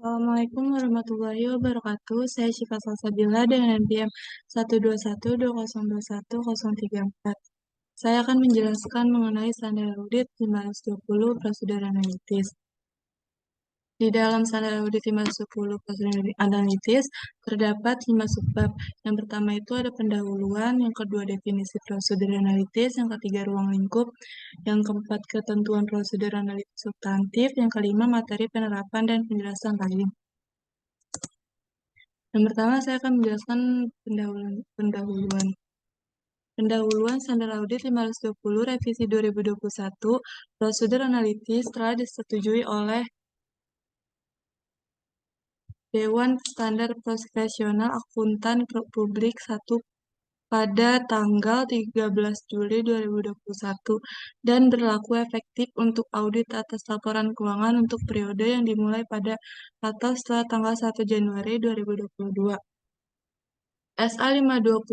Assalamualaikum warahmatullahi wabarakatuh. Saya Syifa Salsabila dengan NPM 12120210034. Saya akan menjelaskan mengenai standar audit 520 prosedur analitis. Di dalam standar audit 510 prosedur analitis terdapat 5 subbab. Yang pertama itu ada pendahuluan, yang kedua definisi prosedur analitis, yang ketiga ruang lingkup, yang keempat ketentuan prosedur analitis substantif, yang kelima materi penerapan dan penjelasan lain. Yang pertama saya akan menjelaskan pendahuluan. Pendahuluan standar audit 520 revisi 2021 prosedur analitis telah disetujui oleh Dewan Standar Profesional Akuntan Publik 1 pada tanggal 13 Juli 2021 dan berlaku efektif untuk audit atas laporan keuangan untuk periode yang dimulai pada atau setelah tanggal 1 Januari 2022. SA 520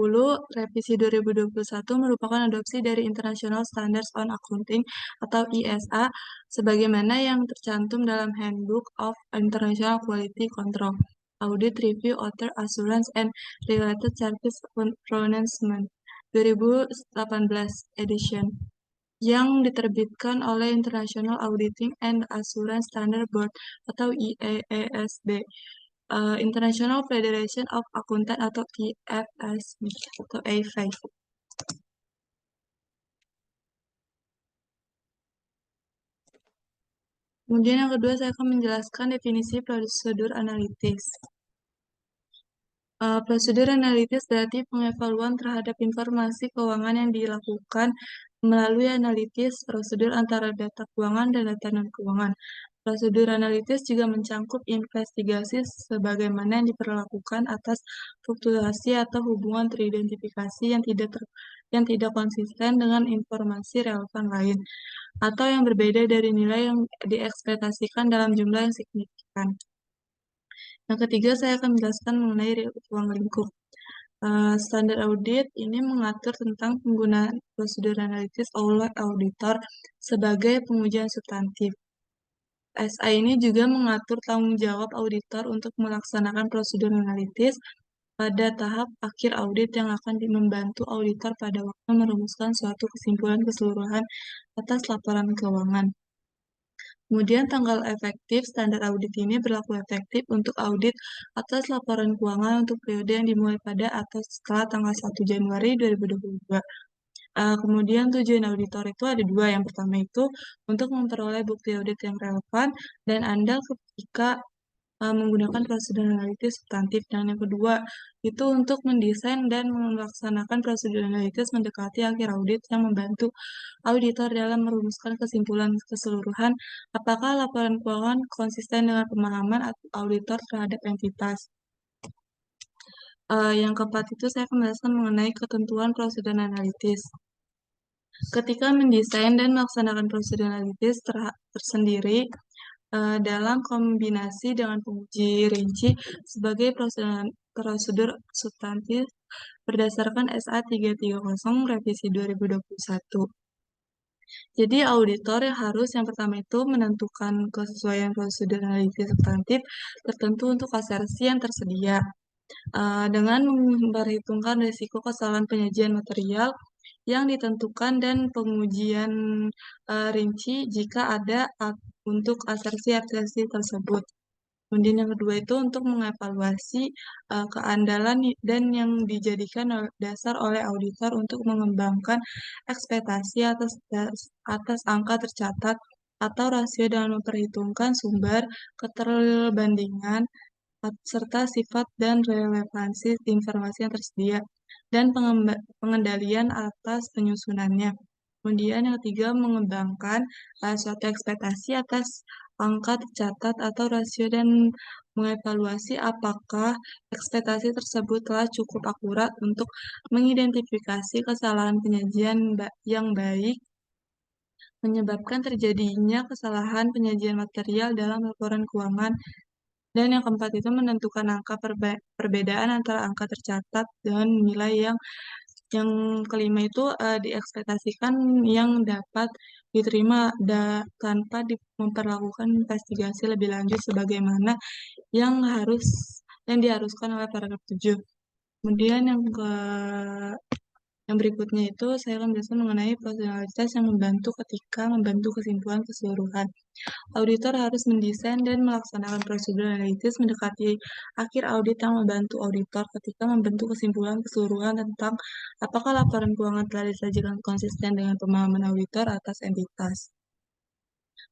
Revisi 2021 merupakan adopsi dari International Standards on Accounting atau ISA sebagaimana yang tercantum dalam Handbook of International Quality Control, Audit Review, Author Assurance and Related Service Pronouncement 2018 edition yang diterbitkan oleh International Auditing and Assurance Standard Board atau IAASB. International Federation of Accountant atau IFSB atau AFI. Kemudian yang kedua saya akan menjelaskan definisi prosedur analitis. Prosedur analitis berarti pengevaluan terhadap informasi keuangan yang dilakukan melalui analitis prosedur antara data keuangan dan data non-keuangan. Prosedur analitis juga mencangkup investigasi sebagaimana yang diperlakukan atas fluktuasi atau hubungan teridentifikasi yang tidak konsisten dengan informasi relevan lain, atau yang berbeda dari nilai yang diekspektasikan dalam jumlah yang signifikan. Yang ketiga, saya akan menjelaskan mengenai ruang lingkup. Standar audit ini mengatur tentang penggunaan prosedur analitis oleh auditor sebagai pengujian substantif. SA ini juga mengatur tanggung jawab auditor untuk melaksanakan prosedur analitis pada tahap akhir audit yang akan membantu auditor pada waktu merumuskan suatu kesimpulan keseluruhan atas laporan keuangan. Kemudian tanggal efektif standar audit ini berlaku efektif untuk audit atas laporan keuangan untuk periode yang dimulai pada atau setelah tanggal 1 Januari 2022. Kemudian tujuan auditor itu ada dua. Yang pertama itu untuk memperoleh bukti audit yang relevan dan andal ketika menggunakan prosedur analitis substantif. Dan yang kedua itu untuk mendesain dan melaksanakan prosedur analitis mendekati akhir audit yang membantu auditor dalam merumuskan kesimpulan keseluruhan apakah laporan keuangan konsisten dengan pemahaman auditor terhadap entitas. Yang keempat itu saya akan menjelaskan mengenai ketentuan prosedur analitis. Ketika mendesain dan melaksanakan prosedur analitis tersendiri dalam kombinasi dengan penguji rinci sebagai prosedur substantif berdasarkan SA 330 Revisi 2021. Jadi auditor yang pertama itu menentukan kesesuaian prosedur analitis substantif tertentu untuk asersi yang tersedia dengan memperhitungkan risiko kesalahan penyajian material yang ditentukan dan pengujian rinci jika ada untuk asersi tersebut. Kemudian yang kedua itu untuk mengevaluasi keandalan dan yang dijadikan dasar oleh auditor untuk mengembangkan ekspektasi atas angka tercatat atau rasio dengan memperhitungkan sumber, keterbandingan, serta sifat dan relevansi informasi yang tersedia, dan pengendalian atas penyusunannya. Kemudian yang ketiga, mengembangkan suatu ekspektasi atas angka tercatat atau rasio dan mengevaluasi apakah ekspektasi tersebut telah cukup akurat untuk mengidentifikasi kesalahan penyajian yang baik menyebabkan terjadinya kesalahan penyajian material dalam laporan keuangan. Dan yang keempat itu menentukan angka perbedaan antara angka tercatat dengan nilai yang Yang kelima itu diekspektasikan yang dapat diterima tanpa memperlakukan investigasi lebih lanjut sebagaimana yang diharuskan oleh paragraf 7. Kemudian yang berikutnya itu saya akan menjelaskan mengenai proporsionalitas yang membantu kesimpulan keseluruhan. Auditor harus mendesain dan melaksanakan prosedur analitis mendekati akhir audit yang membantu auditor ketika membentuk kesimpulan keseluruhan tentang apakah laporan keuangan telah disajikan konsisten dengan pemahaman auditor atas entitas.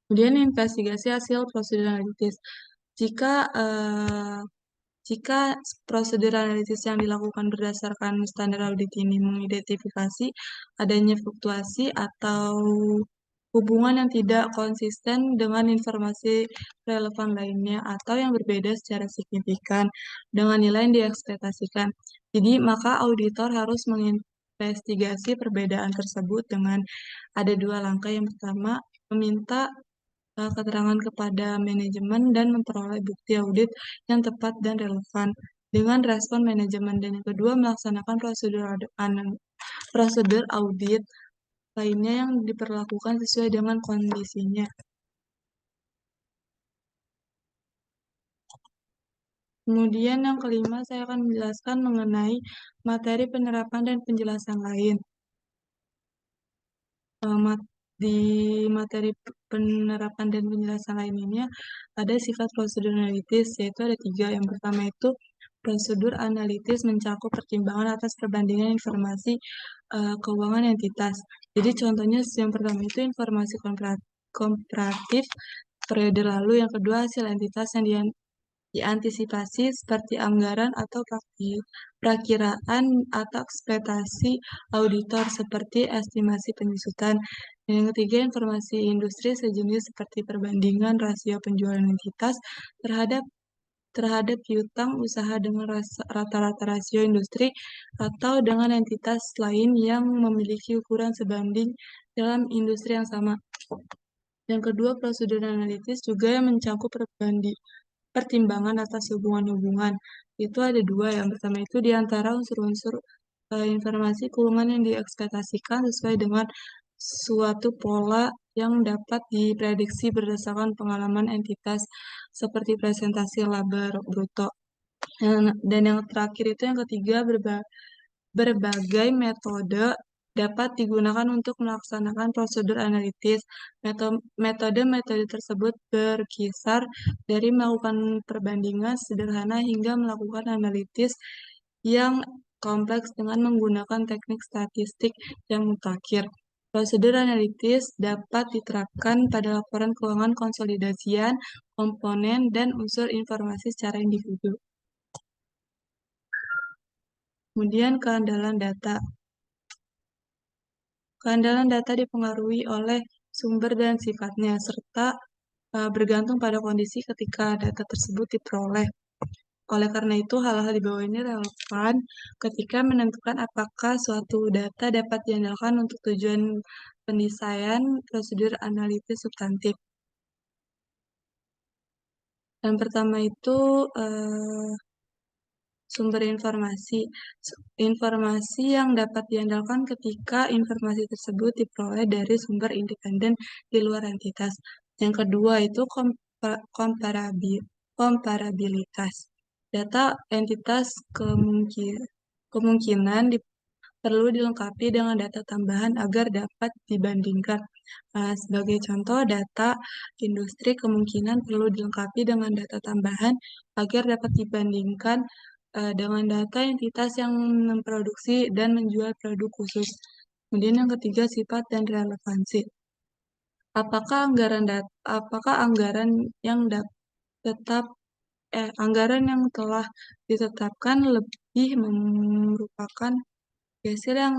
Kemudian investigasi hasil prosedur analitis. Jika jika prosedur analitis yang dilakukan berdasarkan standar audit ini mengidentifikasi adanya fluktuasi atau hubungan yang tidak konsisten dengan informasi relevan lainnya atau yang berbeda secara signifikan dengan nilai yang diekspektasikan. Jadi, maka auditor harus menginvestigasi perbedaan tersebut dengan ada dua langkah. Yang pertama, meminta keterangan kepada manajemen dan memperoleh bukti audit yang tepat dan relevan dengan respon manajemen. Dan yang kedua, melaksanakan prosedur audit lainnya yang diperlakukan sesuai dengan kondisinya. Kemudian yang kelima, saya akan menjelaskan mengenai materi penerapan dan penjelasan lain. Di materi penerapan dan penjelasan lainnya ada sifat prosedur analitis, yaitu ada 3. Yang pertama itu prosedur analitis mencakup pertimbangan atas perbandingan informasi keuangan entitas. Jadi contohnya yang pertama itu informasi komparatif periode lalu, yang kedua hasil entitas yang diantisipasi seperti anggaran atau prakiraan atau ekspektasi auditor seperti estimasi penyusutan. Dan yang ketiga, informasi industri sejenis seperti perbandingan rasio penjualan entitas terhadap piutang usaha dengan rata-rata rasio industri atau dengan entitas lain yang memiliki ukuran sebanding dalam industri yang sama. Yang kedua, prosedur analitis juga yang mencakup pertimbangan atas hubungan-hubungan. Itu ada 2. Yang pertama itu di antara unsur-unsur informasi keuangan yang diekspektasikan sesuai dengan suatu pola yang dapat diprediksi berdasarkan pengalaman entitas seperti presentasi laba bruto. Dan yang terakhir itu yang ketiga, berbagai metode dapat digunakan untuk melaksanakan prosedur analitis. Metode-metode tersebut berkisar dari melakukan perbandingan sederhana hingga melakukan analitis yang kompleks dengan menggunakan teknik statistik yang mutakhir. Prosedur analitis dapat diterapkan pada laporan keuangan konsolidasian, komponen, dan unsur informasi secara individu. Kemudian keandalan data. Keandalan data dipengaruhi oleh sumber dan sifatnya, serta bergantung pada kondisi ketika data tersebut diperoleh. Oleh karena itu, hal-hal di bawah ini relevan ketika menentukan apakah suatu data dapat diandalkan untuk tujuan pendesain prosedur analitis substantif. Yang pertama itu sumber informasi. Informasi yang dapat diandalkan ketika informasi tersebut diperoleh dari sumber independen di luar entitas. Yang kedua itu komparabilitas. Data entitas kemungkinan perlu dilengkapi dengan data tambahan agar dapat dibandingkan. Sebagai contoh, data industri kemungkinan perlu dilengkapi dengan data tambahan agar dapat dibandingkan dengan data entitas yang memproduksi dan menjual produk khusus. Kemudian yang ketiga, sifat dan relevansi. Apakah anggaran yang telah ditetapkan lebih merupakan hasil yang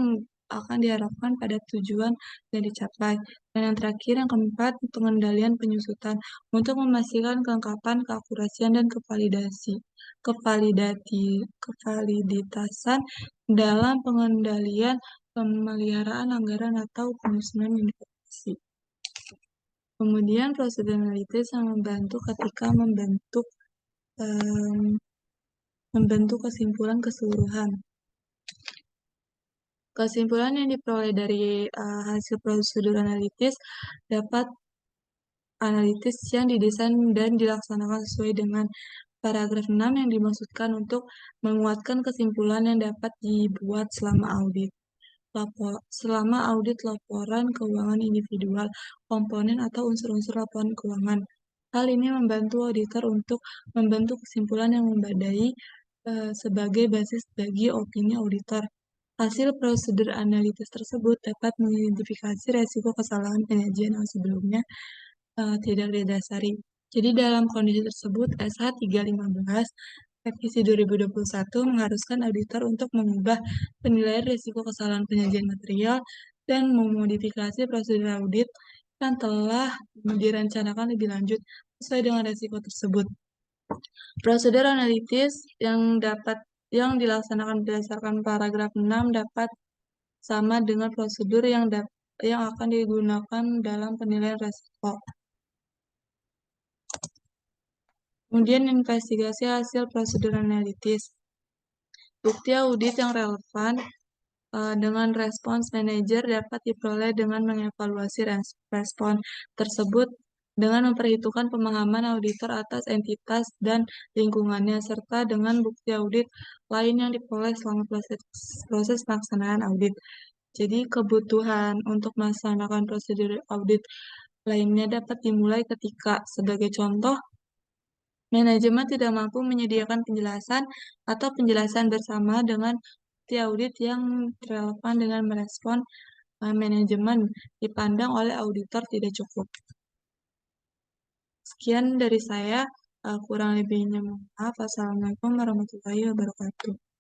akan diharapkan pada tujuan yang dicapai. Dan yang terakhir, yang keempat, pengendalian penyusutan untuk memastikan kelengkapan, keakurasian, dan kevaliditasan dalam pengendalian pemeliharaan anggaran atau penyusunan informasi. Kemudian prosedur analitis yang membantu ketika membentuk kesimpulan keseluruhan. Kesimpulan yang diperoleh dari hasil prosedur analitis yang didesain dan dilaksanakan sesuai dengan paragraf 6 yang dimaksudkan untuk menguatkan kesimpulan yang dapat dibuat selama audit laporan keuangan individual, komponen atau unsur-unsur laporan keuangan. Hal ini membantu auditor untuk membentuk kesimpulan yang memadai sebagai basis bagi opini auditor. Hasil prosedur analitis tersebut dapat mengidentifikasi resiko kesalahan penyajian yang sebelumnya tidak didasari. Jadi dalam kondisi tersebut, SH 315 Revisi 2021 mengharuskan auditor untuk mengubah penilaian risiko kesalahan penyajian material dan memodifikasi prosedur audit yang telah direncanakan lebih lanjut sesuai dengan risiko tersebut. Prosedur analitis yang dilaksanakan berdasarkan paragraf 6 dapat sama dengan prosedur yang akan digunakan dalam penilaian risiko. Kemudian investigasi hasil prosedur analitis. Bukti audit yang relevan dengan respons manajer dapat diperoleh dengan mengevaluasi respon tersebut dengan memperhitungkan pemahaman auditor atas entitas dan lingkungannya, serta dengan bukti audit lain yang diperoleh selama proses pelaksanaan audit. Jadi kebutuhan untuk melaksanakan prosedur audit lainnya dapat dimulai ketika, sebagai contoh, manajemen tidak mampu menyediakan penjelasan atau penjelasan bersama dengan bukti audit yang relevan dengan merespon manajemen dipandang oleh auditor tidak cukup. Sekian dari saya, kurang lebihnya mohon maaf. Wassalamualaikum warahmatullahi wabarakatuh.